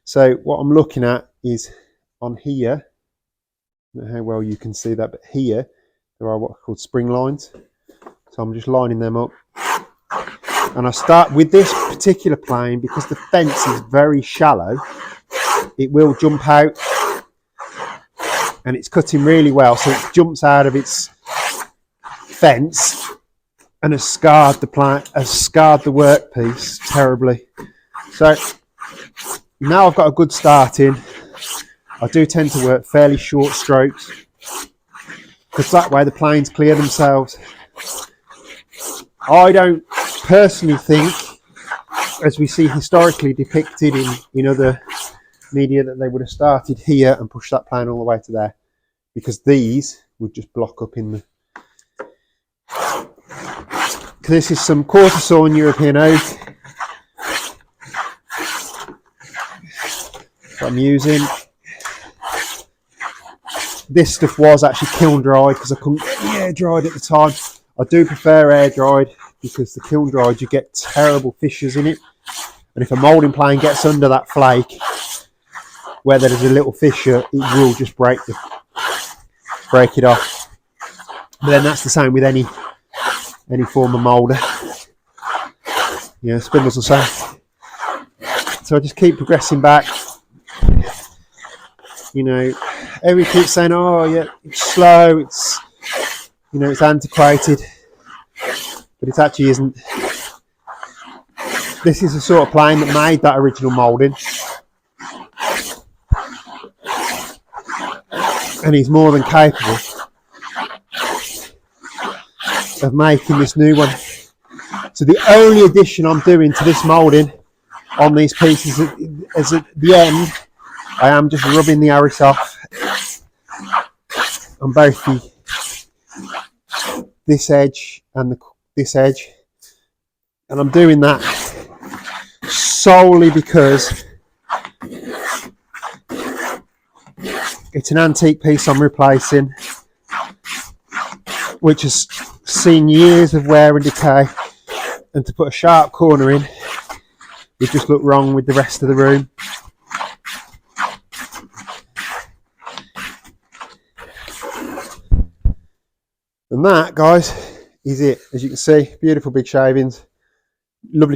So what I'm looking at is on here, I don't know how well you can see that, but here there are what are called spring lines. So I'm just lining them up. And I start with this particular plane because the fence is very shallow. It will jump out, and it's cutting really well, so it jumps out of its fence and has scarred the workpiece terribly. So now I've got a good start in. I do tend to work fairly short strokes because that way the planes clear themselves. I don't personally think, as we see historically depicted in other media, that they would have started here and pushed that plane all the way to there, because these would just block up in the... This is some quarter sawn European oak that I'm using. This stuff was actually kiln dried because I couldn't get the air dried at the time. I do prefer air dried because the kiln dried you get terrible fissures in it, and if a moulding plane gets under that flake where there's a little fissure, it will just break it off. But then that's the same with any form of moulder. Yeah, spindles the same. So I just keep progressing back. You know, everybody keeps saying, "Oh, yeah, it's slow. It's, you know, it's antiquated," but it actually isn't. This is the sort of plane that made that original moulding, and he's more than capable of making this new one. So the only addition I'm doing to this moulding on these pieces is at the end, I am just rubbing the arris off on both this edge and this edge, and I'm doing that solely because it's an antique piece I'm replacing, which has seen years of wear and decay, and to put a sharp corner in would just look wrong with the rest of the room. And that, guys, is it. As you can see, beautiful big shavings, lovely